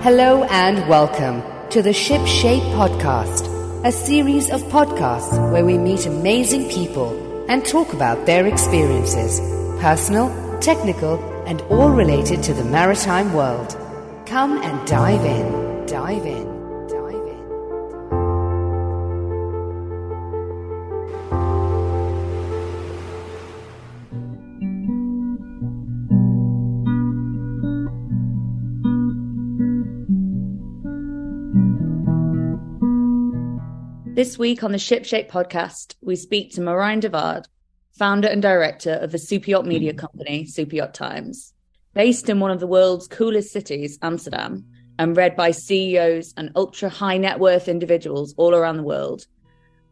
Hello and welcome to the Ship Shape Podcast, a series of podcasts where we meet amazing people and talk about their experiences, personal, technical, and all related to the maritime world. Come and dive in, dive in, dive in. This week on the Ship Shape podcast, we speak to Merijn de Waard, founder and director of the Superyacht media company, Superyacht Times. Based in one of the world's coolest cities, Amsterdam, and read by CEOs and ultra-high net worth individuals all around the world,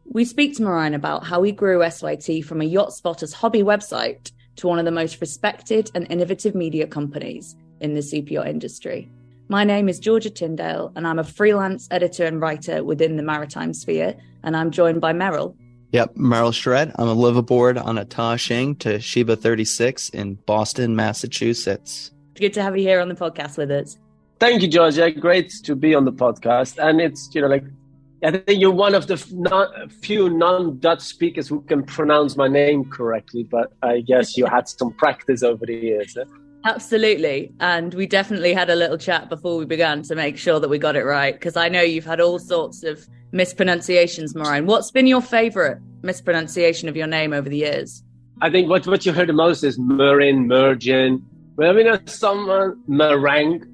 we speak to Merijn about how he grew SYT from a yacht spotter's hobby website to one of the most respected and innovative media companies in the superyacht industry. My name is Georgia Tyndale, and I'm a freelance editor and writer within the maritime sphere, and I'm joined by Merrill. Yep, Merrill Shred. I'm a live aboard on a Ta-Shing Toshiba 36 in Boston, Massachusetts. Good to have you here on the podcast with us. Thank you, Georgia. Great to be on the podcast. And it's, I think you're one of the few non-Dutch speakers who can pronounce my name correctly, but I guess you had some practice over the years. Absolutely. And we definitely had a little chat before we began to make sure that we got it right, because I know you've had all sorts of mispronunciations, Merijn. What's been your favorite mispronunciation of your name over the years? I think what you heard the most is Merijn, Mergen. Well, someone meringue,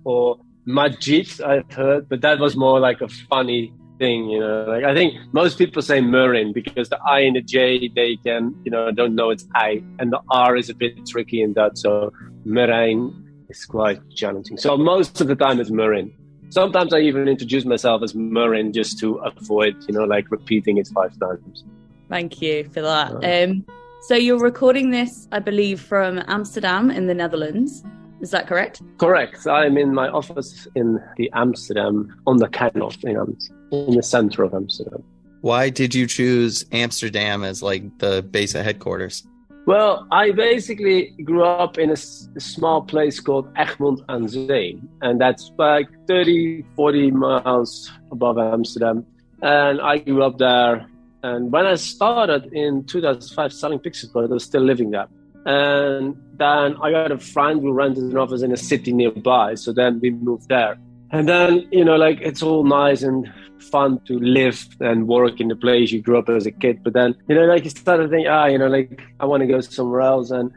or Majid, I've heard, but that was more like a funny thing, I think most people say Merijn because the I and the J, they can, don't know it's I, and the R is a bit tricky in Dutch, so Merijn is quite challenging. So most of the time it's Merijn. Sometimes I even introduce myself as Merijn just to avoid, repeating it 5 times. Thank you for that. So you're recording this, I believe, from Amsterdam in the Netherlands. Is that correct? Correct. I'm in my office in the Amsterdam, on the canal, in the center of Amsterdam. Why did you choose Amsterdam as the base of headquarters? Well, I basically grew up in a small place called Egmond aan Zee. And that's 30, 40 miles above Amsterdam. And I grew up there. And when I started in 2005 selling pictures, I was still living there. And then I got a friend who rented an office in a city nearby. So then we moved there. And then, it's all nice and fun to live and work in the place you grew up as a kid. But then, you started thinking, I want to go somewhere else. And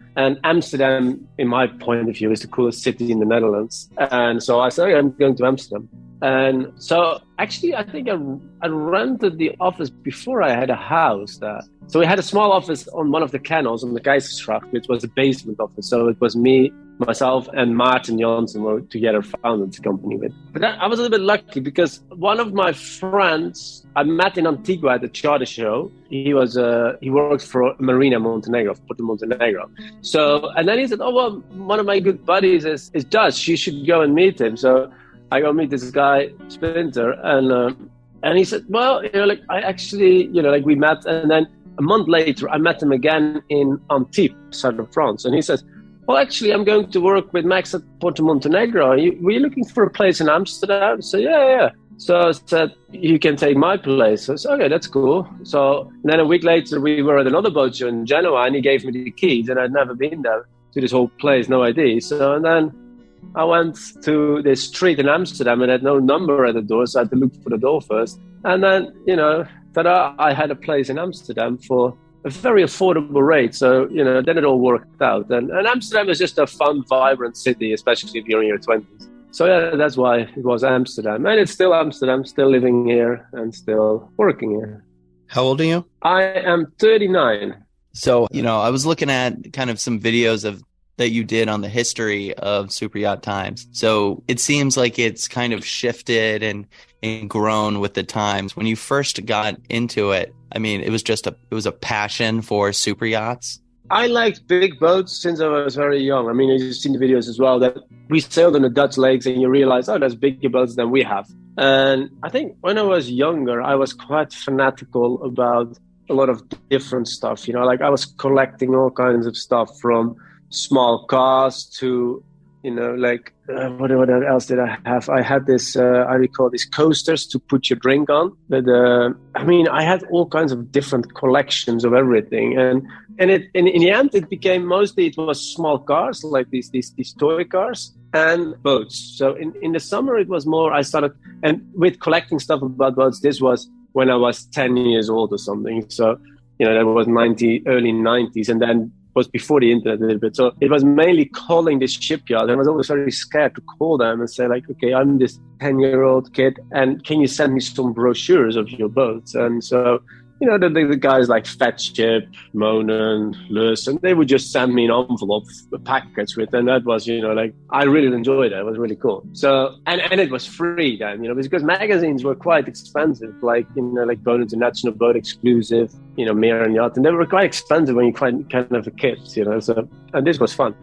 Amsterdam, in my point of view, is the coolest city in the Netherlands. And so I said, okay, I'm going to Amsterdam. And so actually, I think I rented the office before I had a house there. So we had a small office on one of the canals on the Keizerstracht, which was a basement office. So it was me, myself, and Maarten Jansen were together founded the company with. But I was a little bit lucky because one of my friends I met in Antigua at the charter show. He worked for Marina Montenegro, Porto Montenegro. So, and then he said, one of my good buddies is Dutch. You should go and meet him. So I go meet this guy, Splinter, and he said, I actually, we met, and then a month later, I met him again in Antibes, south of France. And he says, well, actually, I'm going to work with Max at Porto Montenegro. Were you looking for a place in Amsterdam? So, yeah. So I said, you can take my place. So I said, okay, that's cool. So then a week later, we were at another boat show in Genoa, and he gave me the keys, and I'd never been there to this whole place, no idea. So, and then I went to this street in Amsterdam and had no number at the door, so I had to look for the door first. And then, ta-da, I had a place in Amsterdam for a very affordable rate. So, then it all worked out. And Amsterdam is just a fun, vibrant city, especially if you're in your 20s. So, yeah, that's why it was Amsterdam. And it's still Amsterdam, still living here and still working here. How old are you? I am 39. So, I was looking at kind of some videos that you did on the history of Superyacht Times. So it seems like it's kind of shifted and grown with the times. When you first got into it, it was a passion for super yachts. I liked big boats since I was very young. You've seen the videos as well that we sailed on the Dutch lakes and you realize, there's bigger boats than we have. And I think when I was younger, I was quite fanatical about a lot of different stuff. I was collecting all kinds of stuff from small cars to, what else did I have? I had this, I recall these coasters to put your drink on. But I had all kinds of different collections of everything. And in the end, it became mostly, it was small cars, like these toy cars and boats. So in the summer, it was more, I started, and with collecting stuff about boats, this was when I was 10 years old or something. So, that was early 90s. And then was before the internet a little bit. So it was mainly calling this shipyard. And I was always very scared to call them and say like, okay, I'm this 10-year-old kid and can you send me some brochures of your boats? And so, the guys like Fat Ship, Monen, Lewis, and they would just send me an envelope, a package with, and that was, I really enjoyed it. It was really cool. So, and it was free then, because magazines were quite expensive, like, like Boat International, Boat Exclusive, Merijn Yacht, and they were quite expensive when you're kind of a kid, so, and this was fun.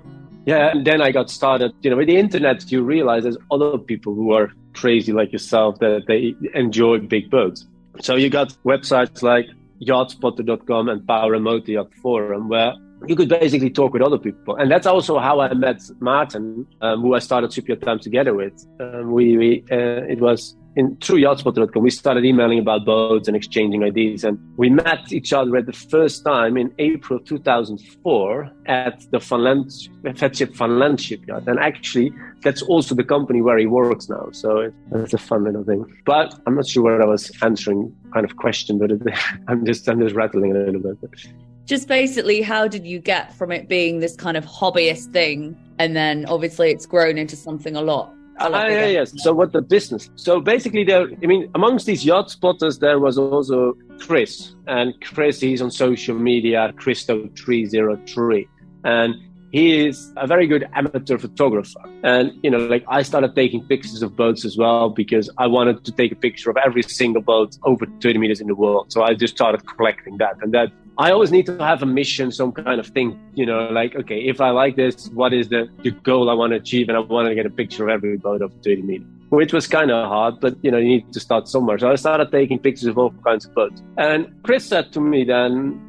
Yeah, and then I got started, with the internet, you realize there's other people who are crazy like yourself that they enjoy big boats. So you got websites like yachtspotter.com and Power and Motor Yacht Forum where you could basically talk with other people. And that's also how I met Martin, who I started Superyacht Times together with. It was through yachtspotter.com. We started emailing about boats and exchanging ideas. And we met each other at the first time in April 2004 at the Finland shipyard. And actually, that's also the company where he works now. So that's a fun little thing. But I'm not sure whether I was answering kind of question, but I'm just rattling a little bit. Just basically, how did you get from it being this kind of hobbyist thing, and then obviously it's grown into something a lot bigger? Yes. So what the business? So basically, amongst these yacht spotters, there was also Chris. And Chris, he's on social media, Christo303. And he is a very good amateur photographer. And, I started taking pictures of boats as well because I wanted to take a picture of every single boat over 30 meters in the world. So I just started collecting that. And that I always need to have a mission, some kind of thing, like, okay, if I like this, what is the goal I want to achieve? And I want to get a picture of every boat over 30 meters, which was kind of hard, but, you need to start somewhere. So I started taking pictures of all kinds of boats. And Chris said to me then,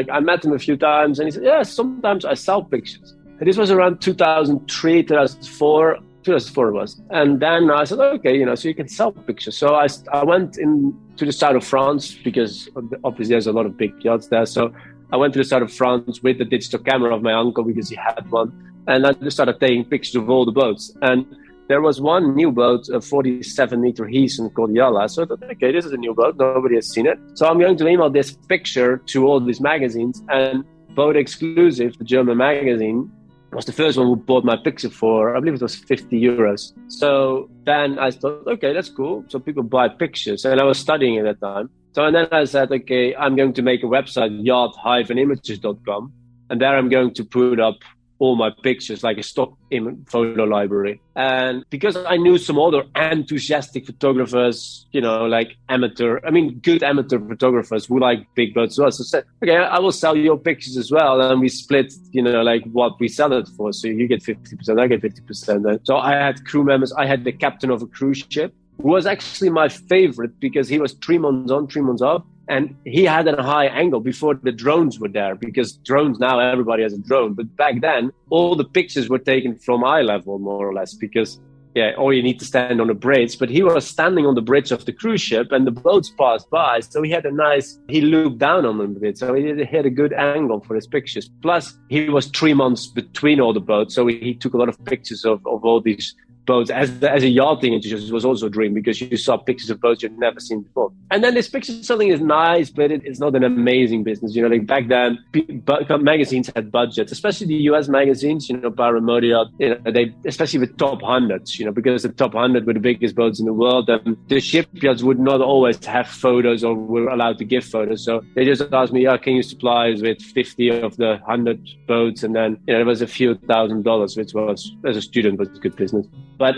I met him a few times and he said, yeah, sometimes I sell pictures. And this was around 2003, 2004 it was. And then I said, okay, so you can sell pictures. So I went to the south of France because obviously there's a lot of big yachts there. So I went to the south of France with the digital camera of my uncle because he had one. And I just started taking pictures of all the boats. And there was one new boat, a 47-meter Heesen called Yalla. So I thought, okay, this is a new boat. Nobody has seen it. So I'm going to email this picture to all these magazines. And Boat Exclusive, the German magazine, was the first one who bought my picture for, I believe it was 50 euros. So then I thought, okay, that's cool. So people buy pictures. And I was studying at that time. So and then I said, okay, I'm going to make a website, yacht-images.com. And there I'm going to put up all my pictures, like a stock photo library. And because I knew some other enthusiastic photographers, like good amateur photographers who like big boats as well. So I said, okay, I will sell your pictures as well. And we split, like what we sell it for. So you get 50%, I get 50%. So I had crew members. I had the captain of a cruise ship, who was actually my favorite because he was 3 months on, 3 months off. And he had a high angle before the drones were there, because drones, now everybody has a drone. But back then, all the pictures were taken from eye level, more or less, because, or you need to stand on the bridge. But he was standing on the bridge of the cruise ship and the boats passed by. So he looked down on them a bit. So he had a good angle for his pictures. Plus, he was 3 months between all the boats. So he took a lot of pictures of all these boats. As a yachting enthusiast, it was also a dream because you saw pictures of boats you'd never seen before. And then this picture selling is nice, but it's not an amazing business. Like back then, magazines had budgets, especially the US magazines, Power and Motor Yacht, they, especially with top hundreds, because the top 100 were the biggest boats in the world. And the shipyards would not always have photos or were allowed to give photos. So they just asked me, can you supply us with 50 of the 100 boats? And then, it was a few $1,000s, which was, as a student, was good business. But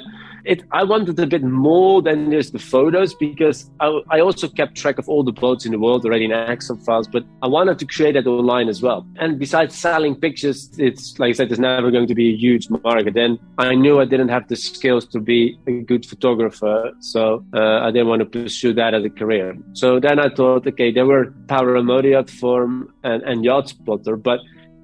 I wanted a bit more than just the photos, because I also kept track of all the boats in the world already in Excel files, but I wanted to create that online as well. And besides selling pictures, it's like I said, there's never going to be a huge market. And I knew I didn't have the skills to be a good photographer, so I didn't want to pursue that as a career. So then I thought, okay, there were Power and Motor Yacht Forum and Yacht Spotter, but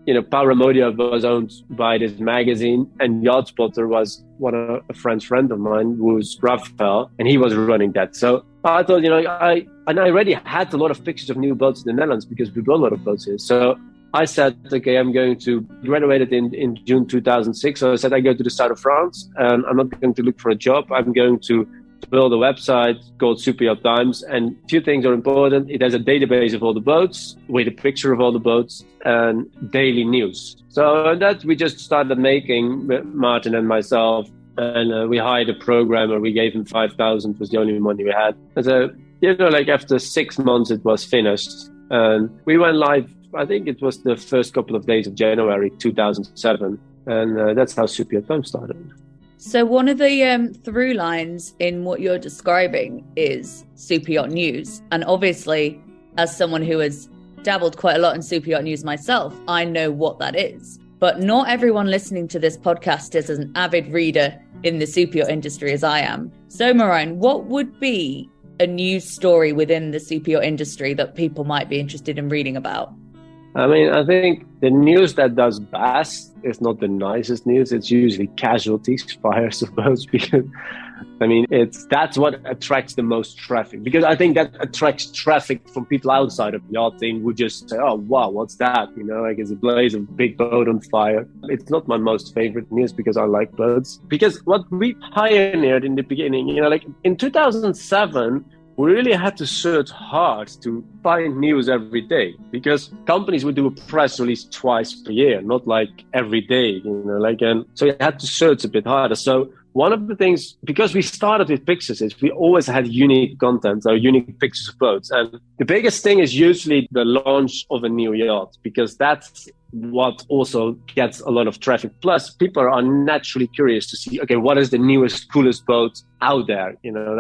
Paramodia was owned by this magazine, and Yacht Spotter was a friend of mine who's Raphael, and he was running that. So I thought, I already had a lot of pictures of new boats in the Netherlands because we built a lot of boats here. So I said, okay, I'm going to graduate in June 2006. So I said, I go to the south of France, and I'm not going to look for a job. I'm going to build a website called Superyacht Times, and a few things are important. It has a database of all the boats with a picture of all the boats and daily news. So that we just started making, Martin and myself, and we hired a programmer. We gave him 5,000, was the only money we had. And so, after 6 months, it was finished, and we went live. I think it was the first couple of days of January 2007, and that's how Superyacht Times started. So one of the through lines in what you're describing is super yacht news. And obviously, as someone who has dabbled quite a lot in super yacht news myself, I know what that is. But not everyone listening to this podcast is an avid reader in the super yacht industry as I am. So Merijn, what would be a news story within the super yacht industry that people might be interested in reading about? I think the news that does best is not the nicest news. It's usually casualties, fires of boats, because that's what attracts the most traffic. Because I think that attracts traffic from people outside of yachting who just say, "Oh, wow, what's that?" It's a blaze of big boat on fire. It's not my most favorite news because I like boats. Because what we pioneered in the beginning, in 2007. We really had to search hard to find news every day, because companies would do a press release twice per year, not like every day, and so you had to search a bit harder. So one of the things, because we started with pictures, is we always had unique content or unique pictures of boats. And the biggest thing is usually the launch of a new yacht, because that's what also gets a lot of traffic. Plus, people are naturally curious to see, okay, what is the newest, coolest boat out there?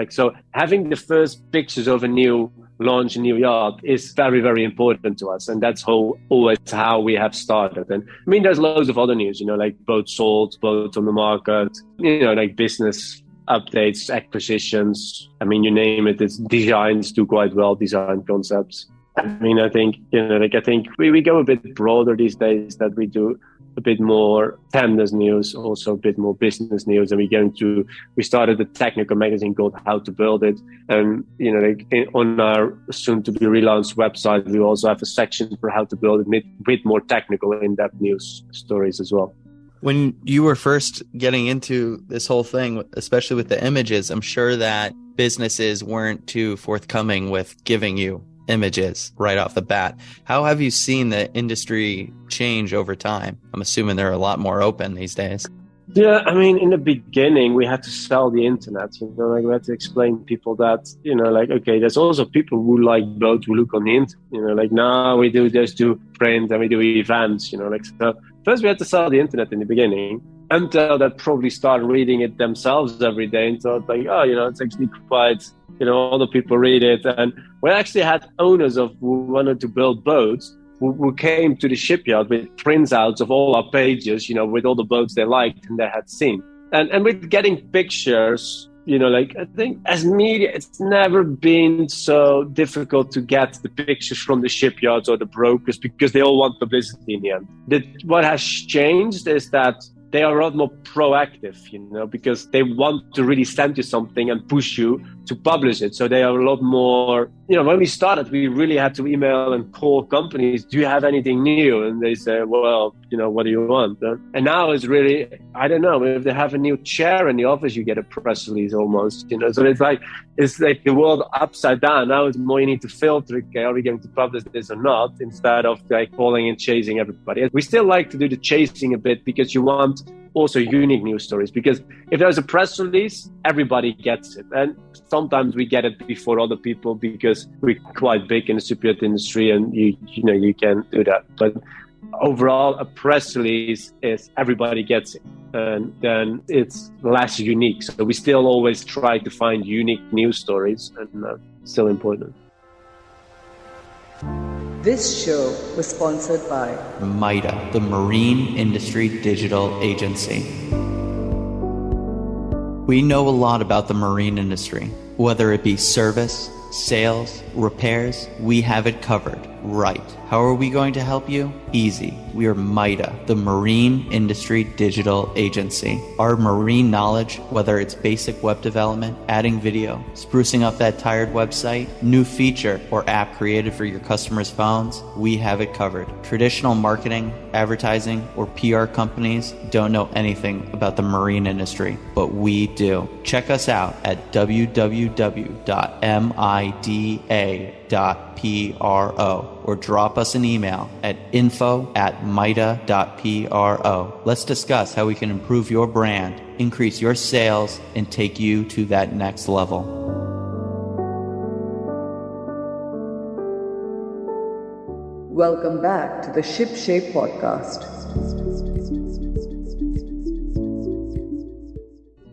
So having the first pictures of a new launch, a new yacht is very, very important to us. And that's always how we have started. And there's loads of other news, like boats sold, boats on the market, like business updates, acquisitions. You name it, it's designs do quite well, design concepts. I think, I think we go a bit broader these days, that we do a bit more tenders news, also a bit more business news. And we started a technical magazine called How to Build It. And, on our soon to be relaunched website, we also have a section for how to build it with more technical in-depth news stories as well. When you were first getting into this whole thing, especially with the images, I'm sure that businesses weren't too forthcoming with giving you images right off the bat. How have you seen the industry change over time? I'm assuming they're a lot more open these days. Yeah, in the beginning, we had to sell the internet. We had to explain to people that, okay, there's also people who like boats who look on the internet. Now we just do print and we do events, so first we had to sell the internet in the beginning, until that probably started reading it themselves every day and thought it's actually quite, other people read it. And we actually had owners who wanted to build boats who came to the shipyard with printouts of all our pages, with all the boats they liked and they had seen. And with getting pictures, I think as media, it's never been so difficult to get the pictures from the shipyards or the brokers, because they all want publicity in the end. What has changed is that they are a lot more proactive, because they want to really send you something and push you to publish it. So they are a lot more, when we started, we really had to email and call companies, do you have anything new? And they say, well, what do you want? And now it's really, I don't know, if they have a new chair in the office, you get a press release almost, So it's like the world upside down. Now it's more you need to filter, okay, are we going to publish this or not, instead of calling and chasing everybody. We still like to do the chasing a bit, because you want also unique news stories, because if there's a press release, everybody gets it. And sometimes we get it before other people because we're quite big in the superyacht industry, and you can do that. But overall, a press release is everybody gets it, and then it's less unique. So we still always try to find unique news stories, and still important. This show was sponsored by MIDA, the Marine Industry Digital Agency. We know a lot about the marine industry, whether it be service, sales, repairs, we have it covered. Right. How are we going to help you? Easy. We are MIDA, the Marine Industry Digital Agency. Our marine knowledge, whether it's basic web development, adding video, sprucing up that tired website, new feature or app created for your customers' phones, we have it covered. Traditional marketing, advertising, or PR companies don't know anything about the marine industry, but we do. Check us out at www.mida.pro or drop us an email at info@mida.pro. Let's discuss how we can improve your brand, increase your sales, and take you to that next level. Welcome back to the Ship Shape Podcast.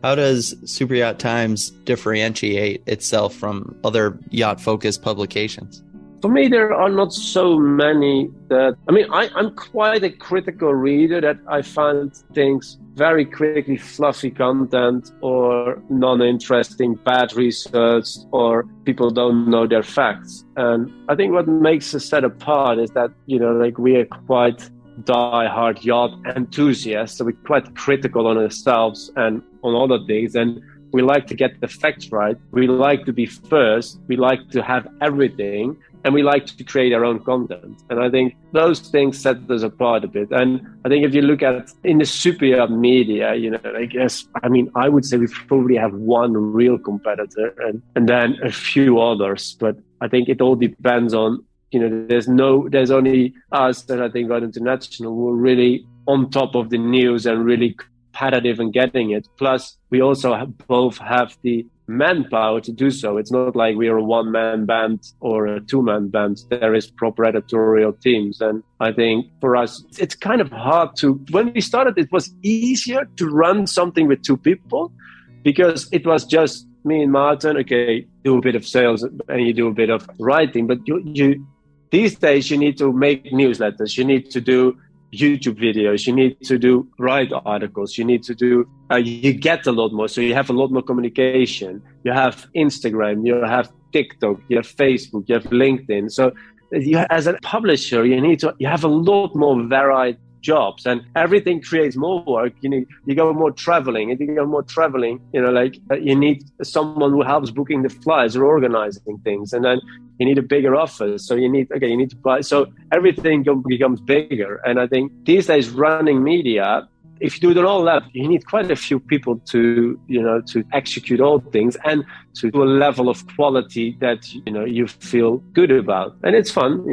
How does Superyacht Times differentiate itself from other yacht-focused publications? For me, there are not so many that, I'm quite a critical reader that I find things very quickly fluffy content or non-interesting, bad research, or people don't know their facts. And I think what makes us set apart is that, we are quite die-hard yacht enthusiasts, so we're quite critical on ourselves and on other things, and we like to get the facts right. We like to be first. We like to have everything. And we like to create our own content. And I think those things set us apart a bit. And I think if you look at in the Superyacht media, I would say we probably have one real competitor and then a few others. But I think it all depends on, there's only us that I think are international who are really on top of the news and really competitive and getting it. Plus, we also both have the manpower to do so. It's not like we are a one-man band or a two-man band. There is proper editorial teams. And I think for us, it's kind of hard to, when we started, it was easier to run something with two people because it was just me and Martin. Okay, do a bit of sales and you do a bit of writing. But you these days, you need to make newsletters. You need to do YouTube videos, you need to write articles, you need to do, you get a lot more. So you have a lot more communication. You have Instagram, you have TikTok, you have Facebook, you have LinkedIn. So as a publisher, you have a lot more varied jobs and everything creates more work. You go more traveling. If you go more traveling, you need someone who helps booking the flights or organizing things. And then you need a bigger office. So you need to buy. So everything becomes bigger. And I think these days running media, if you do it all up, you need quite a few people to execute all things and to do a level of quality that, you feel good about. And it's fun,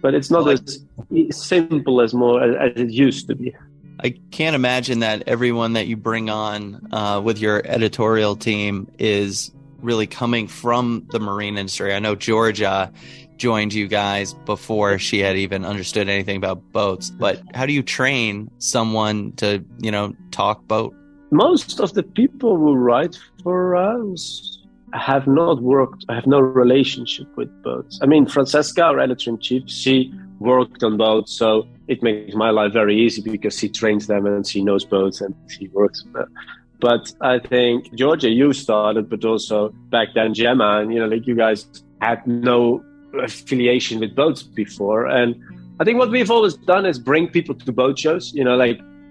but it's not as simple as it used to be. I can't imagine that everyone that you bring on with your editorial team is really coming from the marine industry. I know Georgia joined you guys before she had even understood anything about boats, but how do you train someone to, talk boat? Most of the people who write for us have no relationship with boats. Francesca, our editor-in-chief, she worked on boats, so it makes my life very easy because she trains them and she knows boats and she works with them. But I think, Georgia, you started, but also back then, Gemma, and you guys had no affiliation with boats before. And I think what we've always done is bring people to boat shows,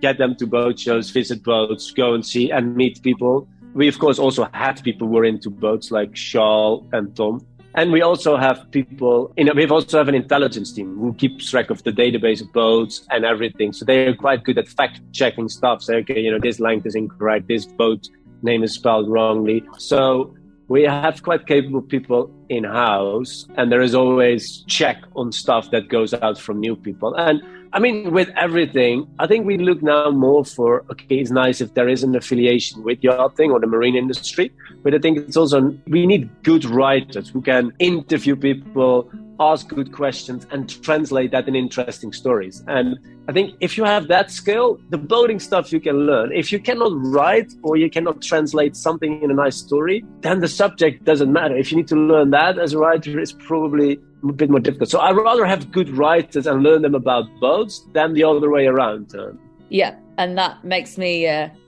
get them to boat shows, visit boats, go and see and meet people. We, of course, also had people who were into boats like Charles and Tom. And we also have people, we also have an intelligence team who keeps track of the database of boats and everything. So they're quite good at fact-checking stuff. Say, okay, this length is incorrect, this boat name is spelled wrongly. So we have quite capable people in-house, and there is always check on stuff that goes out from new people. And with everything, I think we look now more for, okay, it's nice if there is an affiliation with yachting or the marine industry, but I think it's also, we need good writers who can interview people, ask good questions and translate that in interesting stories. And I think if you have that skill, the boating stuff you can learn. If you cannot write or you cannot translate something in a nice story, then the subject doesn't matter. If you need to learn that as a writer, it's probably a bit more difficult. So I'd rather have good writers and learn them about boats than the other way around. Yeah, and that makes me,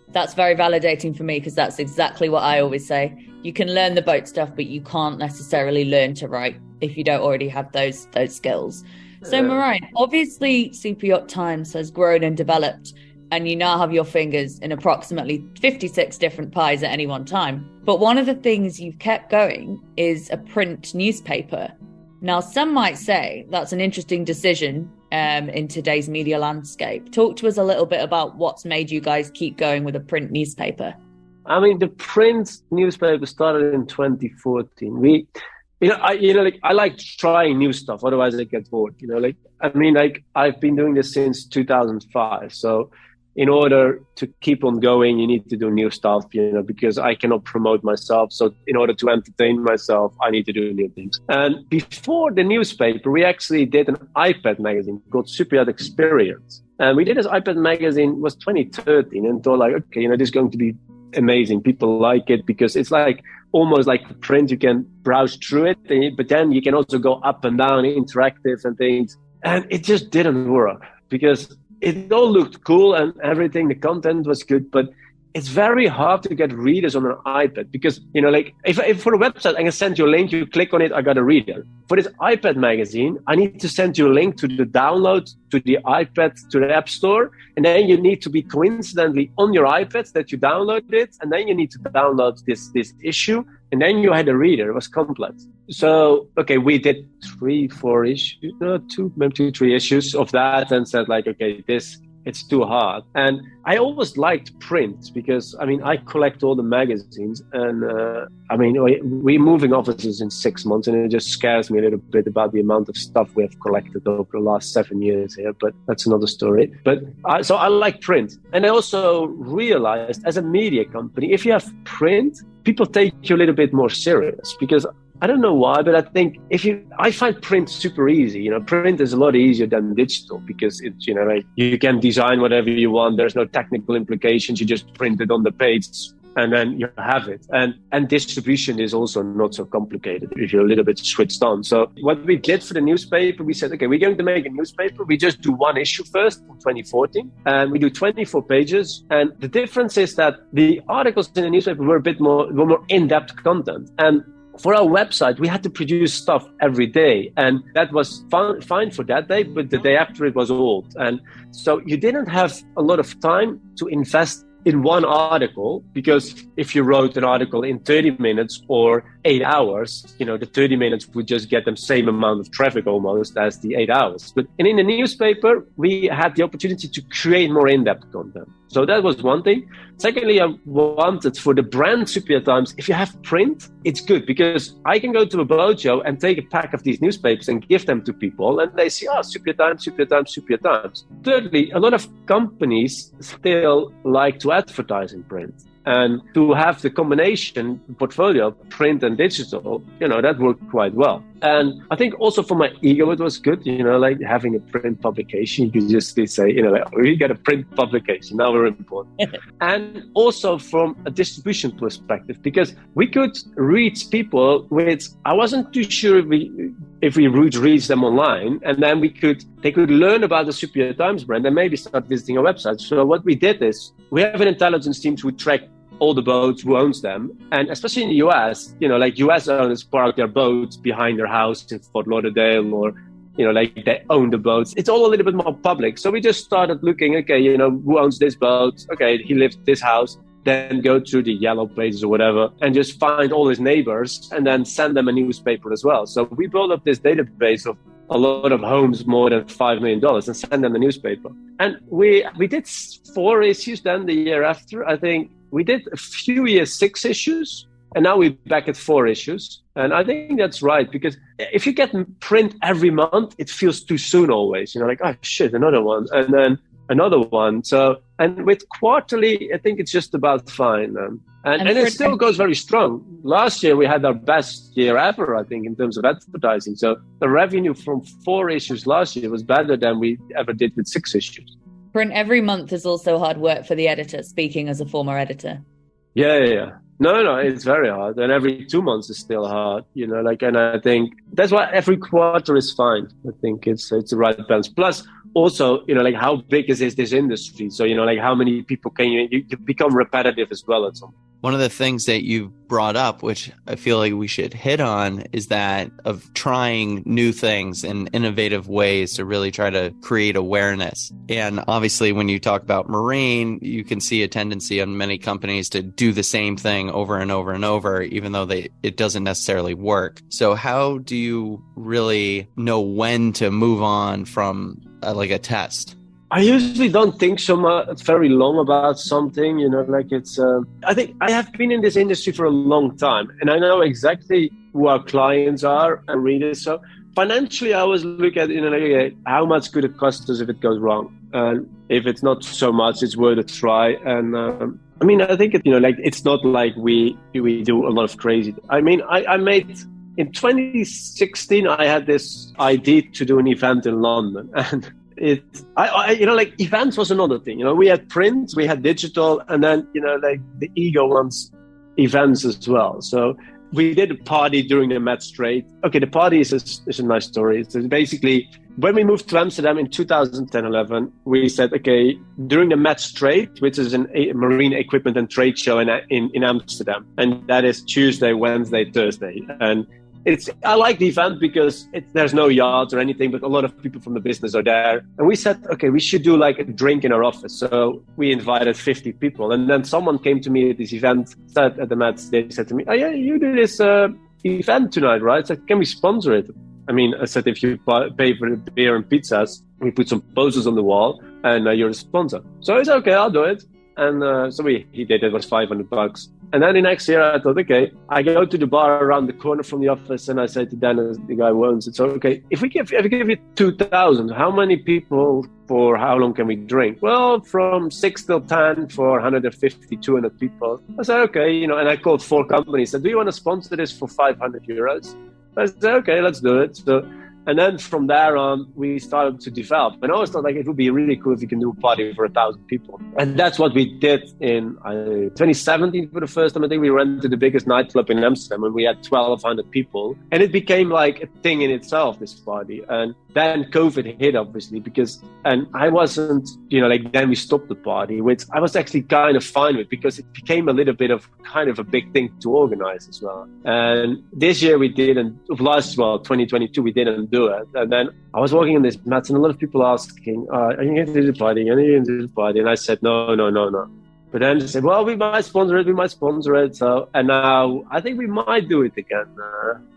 that's very validating for me because that's exactly what I always say. you can learn the boat stuff, but you can't necessarily learn to write if you don't already have those skills. So Merijn, obviously Superyacht Times has grown and developed, and you now have your fingers in approximately 56 different pies at any one time. But one of the things you've kept going is a print newspaper. Now, some might say that's an interesting decision in today's media landscape. Talk to us a little bit about what's made you guys keep going with a print newspaper. I mean, the print newspaper started in 2014. I like trying new stuff. Otherwise, I get bored. I've been doing this since 2005. So, in order to keep on going, you need to do new stuff. Because I cannot promote myself. So, in order to entertain myself, I need to do new things. And before the newspaper, we actually did an iPad magazine called Superyacht Experience. And we did this iPad magazine. It was 2013, and thought okay, this is going to be amazing. People like it because it's like almost like print. You can browse through it, but then you can also go up and down, interactive and things. And it just didn't work because it all looked cool and everything. The content was good, but it's very hard to get readers on an iPad because, if for a website, I can send you a link, you click on it, I got a reader. For this iPad magazine, I need to send you a link to the download, to the iPad, to the App Store. And then you need to be coincidentally on your iPad that you download it. And then you need to download this issue. And then you had a reader. It was complex. So, okay, we did 3-4 issues, maybe 2-3 issues of that and said it's too hard. And I always liked print because, I collect all the magazines and, we're moving offices in 6 months and it just scares me a little bit about the amount of stuff we have collected over the last 7 years here, but that's another story. But so I like print. And I also realized as a media company, if you have print, people take you a little bit more serious because I don't know why, but I think I find print super easy. Print is a lot easier than digital because it's, you can design whatever you want. There's no technical implications. You just print it on the page and then you have it. And distribution is also not so complicated if you're a little bit switched on. So what we did for the newspaper, we said, okay, we're going to make a newspaper. We just do one issue first in 2014 and we do 24 pages. And the difference is that the articles in the newspaper were more in-depth content. And for our website, we had to produce stuff every day. And that was fine for that day, but the day after it was old. And so you didn't have a lot of time to invest in one article, because if you wrote an article in 30 minutes or 8 hours, the 30 minutes would just get the same amount of traffic almost as the 8 hours. But in the newspaper, we had the opportunity to create more in-depth content. So that was one thing. Secondly, I wanted for the brand Superyacht Times, if you have print, it's good because I can go to a boat show and take a pack of these newspapers and give them to people and they say, Superyacht Times, Superyacht Times, Superyacht Times. Thirdly, a lot of companies still like to advertise in print. And to have the combination portfolio of print and digital, that worked quite well. And I think also for my ego, it was good, like having a print publication. You could just say, we got a print publication, now we're important. And also from a distribution perspective, because we could reach people I wasn't too sure if we would reach them online, and then they could learn about the Superyacht Times brand and maybe start visiting our website. So what we did is we have an intelligence team to track all the boats, who owns them. And especially in the US, US owners park their boats behind their house in Fort Lauderdale or, they own the boats. It's all a little bit more public. So we just started looking, okay, who owns this boat? Okay, he lives this house. Then go through the yellow pages or whatever and just find all his neighbors and then send them a newspaper as well. So we built up this database of a lot of homes more than $5 million and send them the newspaper. And we did 4 issues then the year after. I think we did a few years, 6 issues, and now we're back at 4 issues. And I think that's right, because if you get print every month, it feels too soon always. Oh shit, another one, and then another one. So, and with quarterly, I think it's just about fine. And it still goes very strong. Last year, we had our best year ever, I think, in terms of advertising. So the revenue from 4 issues last year was better than we ever did with 6 issues. Print every month is also hard work for the editor, speaking as a former editor. Yeah. No, it's very hard. And every 2 months is still hard, and I think that's why every quarter is fine. I think it's the right balance. Plus, also, how big is this industry? So, how many people can you become repetitive as well at some point. One of the things that you've brought up, which I feel like we should hit on, is that of trying new things and innovative ways to really try to create awareness. And obviously, when you talk about marine, you can see a tendency on many companies to do the same thing over and over and over, even though it doesn't necessarily work. So how do you really know when to move on from like a test? I usually don't think so much very long about something, like it's, I think I have been in this industry for a long time and I know exactly who our clients are and readers. So financially, I always look at, how much could it cost us if it goes wrong? And if it's not so much, it's worth a try. And I think, it's not like we do a lot of crazy. I made, in 2016, I had this idea to do an event in London and events was another thing. We had print, we had digital, and then the ego wants events as well. So we did a party during the Met Strait. Okay, the party is a nice story. So basically, when we moved to Amsterdam in 2010-11, we said, okay, during the Met Strait, which is a marine equipment and trade show in Amsterdam, and that is Tuesday, Wednesday, Thursday, and I like the event because there's no yachts or anything, but a lot of people from the business are there. And we said, okay, we should do like a drink in our office. So we invited 50 people. And then someone came to me at this event, said at the Met, they said to me, oh yeah, you do this event tonight, right? I said, can we sponsor it? I said, if you pay for the beer and pizzas, we put some posters on the wall and you're a sponsor. So I said, okay, I'll do it. And so he did it. It was $500. And then the next year I thought, okay, I go to the bar around the corner from the office and I say to Dennis, the guy who owns it, so okay, if we give you 2,000, how many people for how long can we drink? Well, from 6 till 10 for 150, 200 people. I said, okay, and I called 4 companies. I said, do you want to sponsor this for 500 euros? I said, okay, let's do it. So, and then from there on, we started to develop. And I always thought it would be really cool if we can do a party for 1,000 people. And that's what we did in 2017 for the first time. I think we rented the biggest nightclub in Amsterdam and we had 1,200 people. And it became like a thing in itself, this party. And then COVID hit, obviously, and I wasn't, then we stopped the party, which I was actually kind of fine with because it became a little bit of kind of a big thing to organize as well. And this year we didn't, 2022, we didn't do it. And then I was walking on this mat and a lot of people asking, are you going to do the party? Are you going to do the party? And I said, no. But then they said, well, we might sponsor it. So, and now I think we might do it again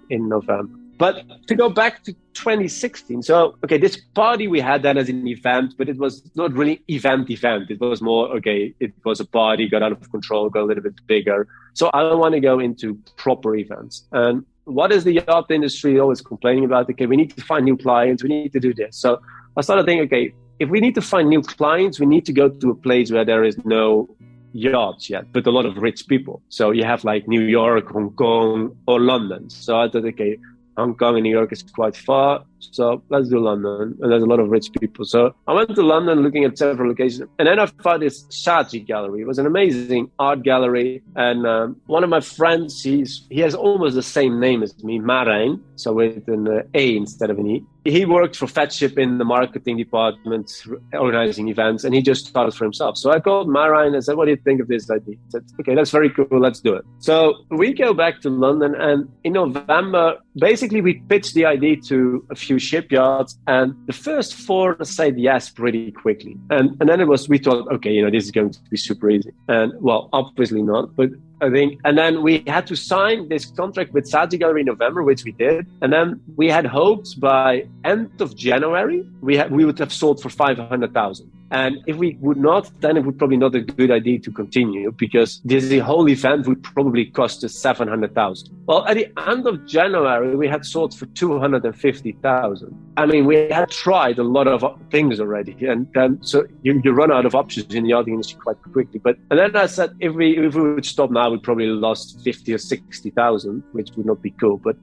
in November. But to go back to 2016, so, okay, this party we had then as an event, but it was not really event. It was more, okay, it was a party, got out of control, got a little bit bigger. So I don't want to go into proper events. And what is the yacht industry always complaining about? Okay, we need to find new clients, we need to do this. So I started thinking, okay, if we need to find new clients, we need to go to a place where there is no yachts yet, but a lot of rich people. So you have like New York, Hong Kong, or London. So I thought, okay, Hong Kong and New York is quite far, so let's do London. And there's a lot of rich people. So I went to London looking at several locations. And then I found this Saatchi gallery. It was an amazing art gallery. And one of my friends, he has almost the same name as me, Merijn, so with an A instead of an E. He worked for Fatship in the marketing department, organizing events, and he just started for himself. So I called Merijn and said, what do you think of this idea? He said, okay, that's very cool, let's do it. So we go back to London, and in November, basically we pitched the idea to a few shipyards, and the first 4 said yes pretty quickly. And then we thought, okay, this is going to be super easy. And well, obviously not, but I think, and then we had to sign this contract with Saatchi Gallery in November, which we did. And then we had hopes by end of January, we would have sold for 500,000. And if we would not, then it would probably not a good idea to continue because the whole event would probably cost us 700,000. Well, at the end of January, we had sold for 250,000. I mean, we had tried a lot of things already. And so you run out of options in the yachting industry quite quickly. And then I said, if we would stop now, we'd probably lost 50 or 60,000, which would not be cool. But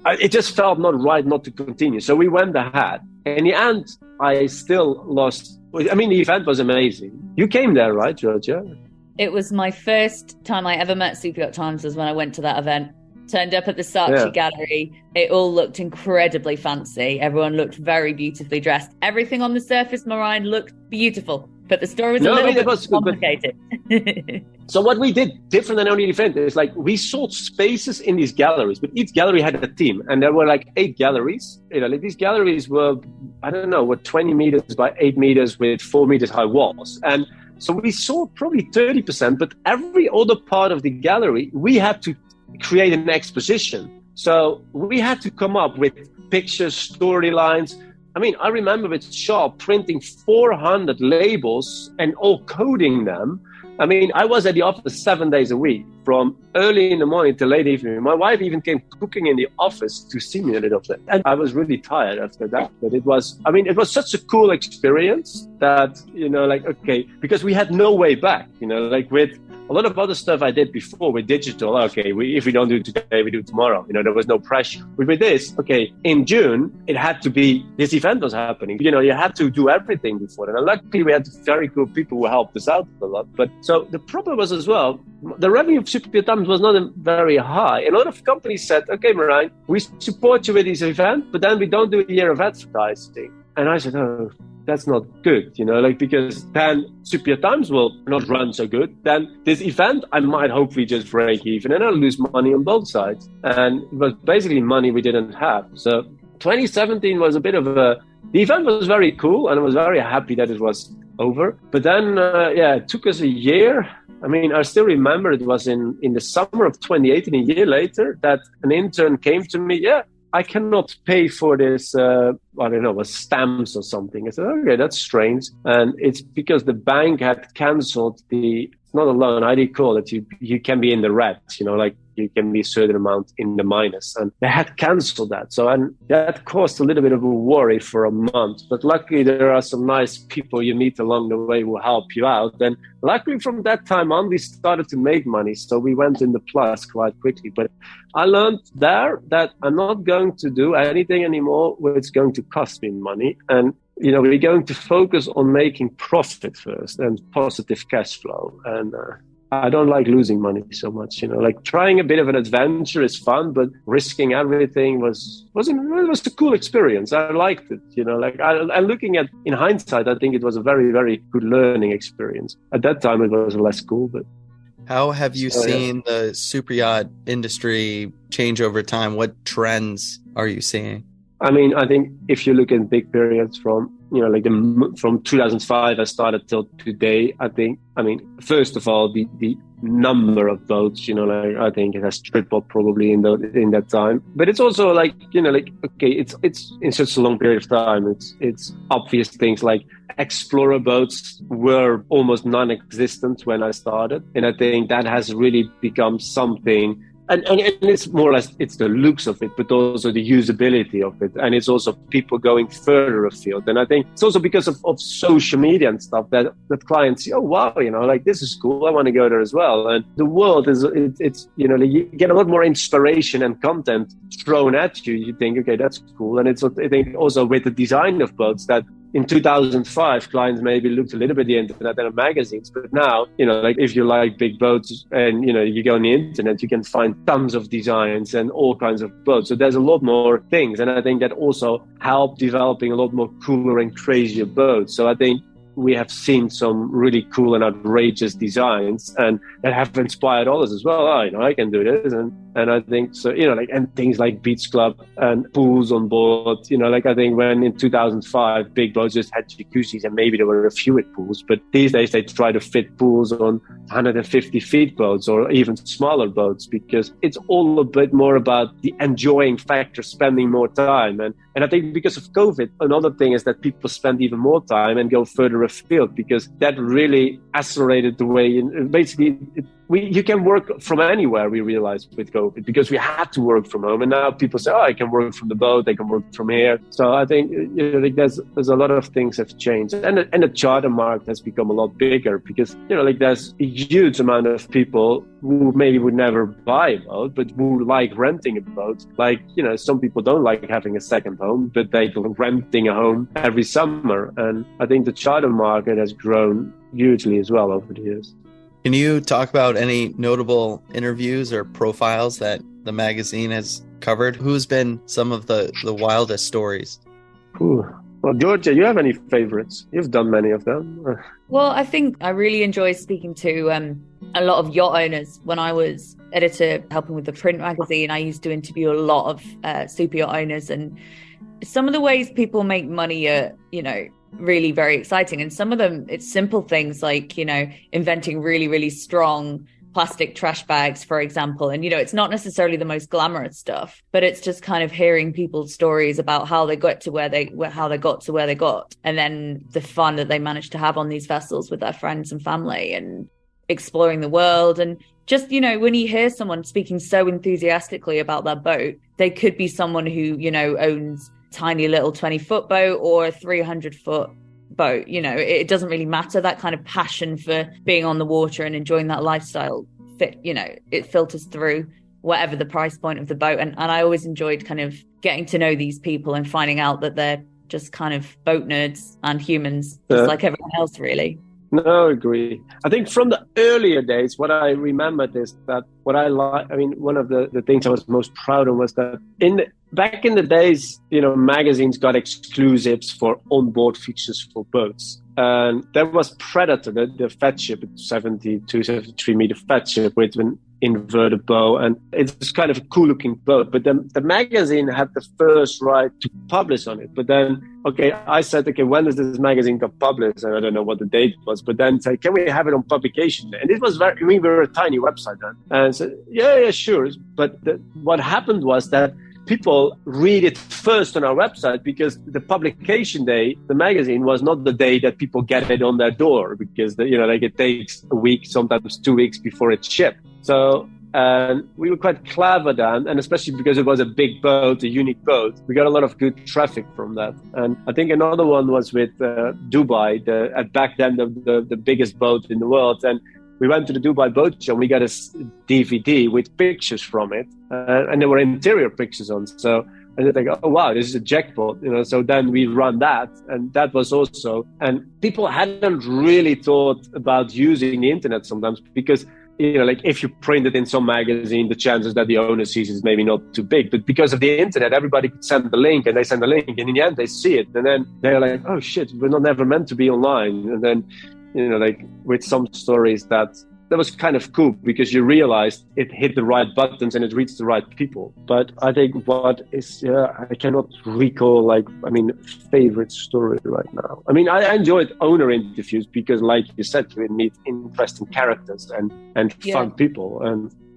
it just felt not right not to continue. So we went ahead. In the end, I still lost. I mean, the event was amazing. You came there, right, Georgia? It was my first time I ever met Superyacht Times was when I went to that event. Turned up at the Saatchi Gallery. It all looked incredibly fancy. Everyone looked very beautifully dressed. Everything on the surface, Merijn, looked beautiful. But the story was a little bit complicated. So what we did different than only event is like we sold spaces in these galleries, but each gallery had a theme, and there were like 8 galleries. Like these galleries were, I don't know, were 20 meters by 8 meters with 4 meters high walls. And so we sold probably 30%, but every other part of the gallery, we had to create an exposition. So we had to come up with pictures, storylines. I mean, I remember with Sharp printing 400 labels and all coding them. I mean, I was at the office 7 days a week, from early in the morning to late evening. My wife even came cooking in the office to see me a little bit. And I was really tired after that. But it was such a cool experience that, because we had no way back, like with a lot of other stuff I did before with digital. Okay, if we don't do it today, we do it tomorrow. There was no pressure. But with this, okay, in June, it had to be, this event was happening. You had to do everything before. And luckily, we had very cool people who helped us out a lot. But so the problem was as well, the revenue of Superyacht Times was not very high. A lot of companies said, okay, Merijn, we support you with this event, but then we don't do a year of advertising. And I said, oh, that's not good, because then Superyacht Times will not run so good. Then this event, I might hopefully just break even and I'll lose money on both sides. And it was basically money we didn't have. So 2017 was a bit of the event was very cool and I was very happy that it was over. But then, it took us a year. I mean, I still remember it was in the summer of 2018, a year later, that an intern came to me, I cannot pay for this, I don't know, was stamps or something. I said, okay, that's strange. And it's because the bank had canceled it's not a loan, how do you call it? You can be in the red, like you can be a certain amount in the minus. And they had canceled that. So and that caused a little bit of a worry for a month. But luckily, there are some nice people you meet along the way who help you out. And luckily, from that time on, we started to make money. So we went in the plus quite quickly. But I learned there that I'm not going to do anything anymore where it's going to cost me money. And we're going to focus on making profit first and positive cash flow. And I don't like losing money so much, like trying a bit of an adventure is fun, but risking everything was a cool experience. I liked it, I'm looking at, in hindsight, I think it was a very, very good learning experience. At that time, it was less cool, but. How have you seen the superyacht industry change over time? What trends are you seeing? I mean, I think if you look at big periods from, from 2005, I started till today, first of all, the number of boats, I think it has tripled probably in that time. But it's also okay, it's in such a long period of time. It's obvious things like explorer boats were almost non-existent when I started. And I think that has really become something. And it's more or less, it's the looks of it, but also the usability of it. And it's also people going further afield. And I think it's also because of social media and stuff that clients see, oh, wow, this is cool. I want to go there as well. And the world you get a lot more inspiration and content thrown at you. You think, okay, that's cool. And I think also with the design of boats that, in 2005, clients maybe looked a little bit at the internet and at magazines, but now, if you like big boats and, you go on the internet, you can find tons of designs and all kinds of boats. So there's a lot more things. And I think that also helped developing a lot more cooler and crazier boats. So I think we have seen some really cool and outrageous designs and that have inspired others as well. Oh, I can do this. And I think so, and things like beach club and pools on board, I think when in 2005, big boats just had jacuzzis and maybe there were a few with pools, but these days they try to fit pools on 150 feet boats or even smaller boats because it's all a bit more about the enjoying factor, spending more time. And I think because of COVID, another thing is that people spend even more time and go further afield because that really accelerated the way you can work from anywhere, we realized with COVID, because we had to work from home. And now people say, I can work from the boat, I can work from here. So I think there's a lot of things have changed. And the charter market has become a lot bigger because, there's a huge amount of people who maybe would never buy a boat, but who like renting a boat. Some people don't like having a second home, but they like renting a home every summer. And I think the charter market has grown hugely as well over the years. Can you talk about any notable interviews or profiles that the magazine has covered? Who's been some of the wildest stories? Well, Well, Georgia, you have any favorites? You've done many of them. Well, I think I really enjoy speaking to a lot of yacht owners. When I was editor helping with the print magazine, I used to interview a lot of super yacht owners, and some of the ways people make money are, really very exciting. And some of them, it's simple things like, inventing really, really strong plastic trash bags, for example. And, it's not necessarily the most glamorous stuff, but it's just kind of hearing people's stories about how they got to where they got, and then the fun that they managed to have on these vessels with their friends and family and exploring the world. And just, when you hear someone speaking so enthusiastically about their boat, they could be someone who, owns tiny little 20-foot boat or a 300-foot boat. It doesn't really matter. That kind of passion for being on the water and enjoying that lifestyle it filters through whatever the price point of the boat. And I always enjoyed kind of getting to know these people and finding out that they're just kind of boat nerds and humans, just like everyone else, really. No, I agree. I think from the earlier days, what I remembered is that what I like, one of the things I was most proud of was that back in the days, magazines got exclusives for onboard features for boats. And there was Predator, the fat ship, 72, 73 meter fat ship with an inverted bow. And it's kind of a cool looking boat. But then the magazine had the first right to publish on it. But then, I said, when does this magazine get published? And I don't know what the date was. But then said, can we have it on publication day? And it was we were a tiny website then. And I said, yeah, sure. But what happened was that people read it first on our website, because the publication day, the magazine, was not the day that people get it on their door, because it takes a week, sometimes 2 weeks before it's shipped. So we were quite clever then, and especially because it was a big boat, a unique boat, we got a lot of good traffic from that. And I think another one was with Dubai, back then the biggest boat in the world. And we went to the Dubai boat show and we got a DVD with pictures from it. And there were interior pictures on. So I was like, oh, wow, this is a jackpot. So then we run that. And that was also, and people hadn't really thought about using the internet sometimes, because, if you print it in some magazine, the chances that the owner sees is maybe not too big. But because of the internet, everybody could send the link, and they send the link, and in the end they see it. And then they're like, oh shit, we're not never meant to be online. And then, with some stories that was kind of cool, because you realized it hit the right buttons and it reached the right people. But I think I cannot recall, favorite story right now. I enjoyed owner interviews because, like you said, you meet interesting characters and fun people.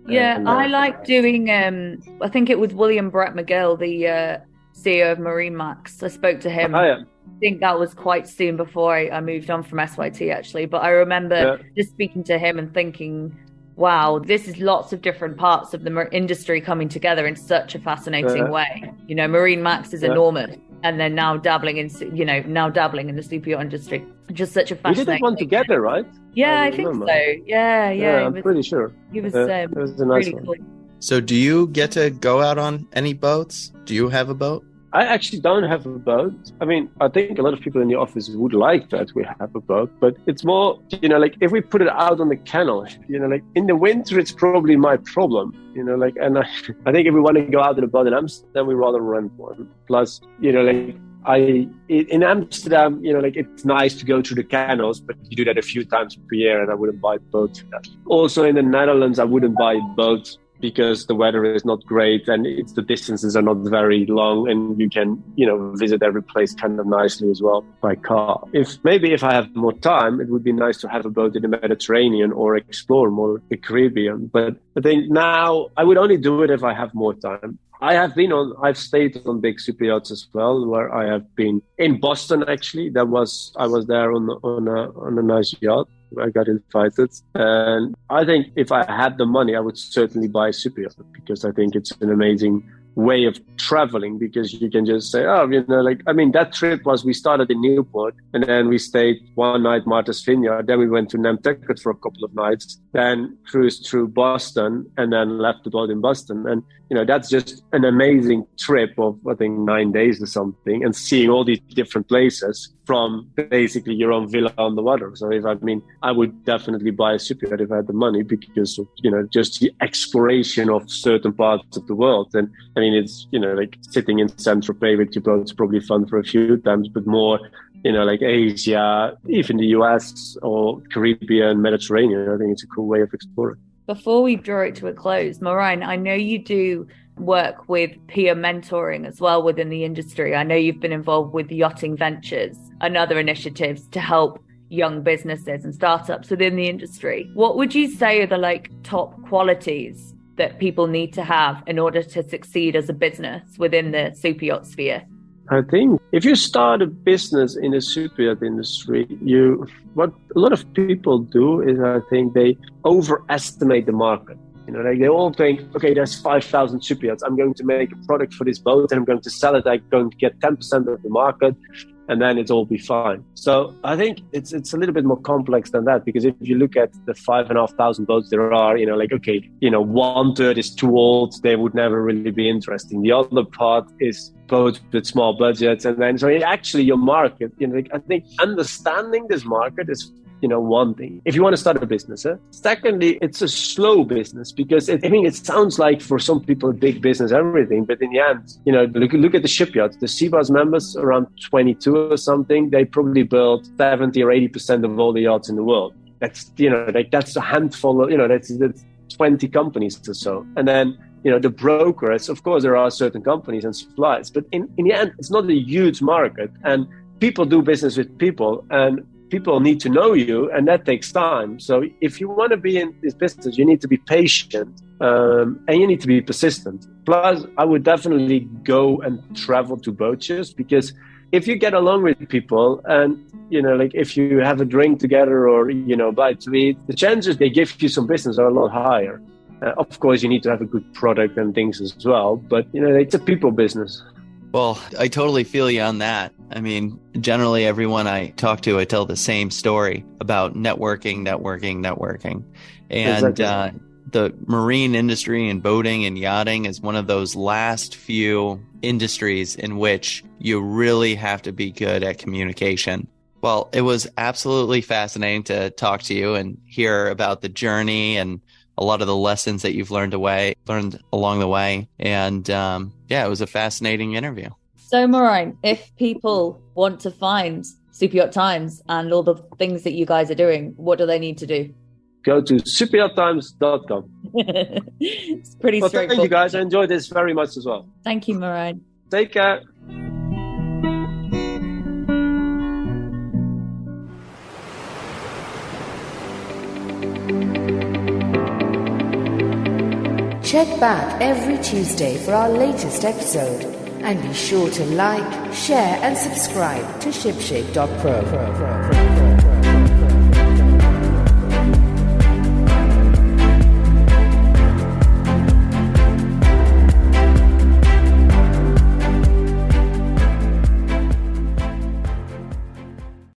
I like doing, I think it was William Brett McGill, the CEO of Marine Max. I spoke to him. I think that was quite soon before I moved on from SYT, actually. But I remember just speaking to him and thinking, wow, this is lots of different parts of the industry coming together in such a fascinating way. Marine Max is enormous. And then now dabbling in the super yacht industry. Just such a fascinating. We did one together, right? Yeah, I think so. Yeah. I'm pretty sure. It was a nice really one. cool. So do you get to go out on any boats? Do you have a boat? I actually don't have a boat. I think a lot of people in the office would like that we have a boat, but it's more, if we put it out on the canal, in the winter, it's probably my problem, and I think if we want to go out in a boat in Amsterdam, we rather rent one. Plus, in Amsterdam, it's nice to go through the canals, but you do that a few times per year, and I wouldn't buy a boat for that. Also in the Netherlands, I wouldn't buy a boat because the weather is not great and the distances are not very long, and you can, visit every place kind of nicely as well by car. If I have more time, it would be nice to have a boat in the Mediterranean or explore more the Caribbean. But I think now I would only do it if I have more time. I've stayed on big super yachts as well, where I have been in Boston, actually. I was there on a nice yacht. I got invited, and I think if I had the money, I would certainly buy a super yacht, because I think it's an amazing way of traveling, because you can just say, that trip was, we started in Newport and then we stayed one night Martha's Vineyard, then we went to Nantucket for a couple of nights, then cruised through Boston and then left the boat in Boston. And that's just an amazing trip of, I think, 9 days or something, and seeing all these different places from basically your own villa on the water. So I would definitely buy a super yacht if I had the money, because of, just the exploration of certain parts of the world. And it's, like sitting in Saint-Tropez with your boat is probably fun for a few times, but more, like Asia, even the US or Caribbean, Mediterranean. I think it's a cool way of exploring. Before we draw it to a close, Merijn, I know you do work with peer mentoring as well within the industry. I know you've been involved with Yachting Ventures and other initiatives to help young businesses and startups within the industry. What would you say are the top qualities that people need to have in order to succeed as a business within the super yacht sphere? I think if you start a business in the super yacht industry, what a lot of people do is I think they overestimate the market. They all think, okay, there's 5,000 super yachts. I'm going to make a product for this boat and I'm going to sell it. I'm going to get 10% of the market and then it'll be fine. So I think it's a little bit more complex than that, because if you look at the 5,500 boats there are, one third is too old. They would never really be interesting. The other part is boats with small budgets. And then, so actually your market, I think understanding this market is one thing, if you want to start a business. Secondly, it's a slow business, because it sounds like for some people a big business, everything, but in the end, look at the shipyards. The Seabass members, around 22 or something, they probably build 70 or 80% of all the yachts in the world. That's that's a handful of that's 20 companies or so. And then the brokers, of course there are certain companies and suppliers, but in the end it's not a huge market, and people do business with people, and people need to know you, and that takes time. So if you want to be in this business, you need to be patient, and you need to be persistent. Plus, I would definitely go and travel to boat shows, because if you get along with people and, if you have a drink together or, buy to eat, the chances they give you some business are a lot higher. Of course, you need to have a good product and things as well, but, it's a people business. Well, I totally feel you on that. Generally, everyone I talk to, I tell the same story about networking. And exactly. The marine industry and boating and yachting is one of those last few industries in which you really have to be good at communication. Well, it was absolutely fascinating to talk to you and hear about the journey and a lot of the lessons that you've learned along the way. And it was a fascinating interview. So Merijn, if people want to find Superyacht Times and all the things that you guys are doing, what do they need to do? Go to superyachttimes.com. It's pretty straightforward. Thank you guys. I enjoyed this very much as well. Thank you, Merijn. Take care. Check back every Tuesday for our latest episode, and be sure to like, share and subscribe to shipshape.pro.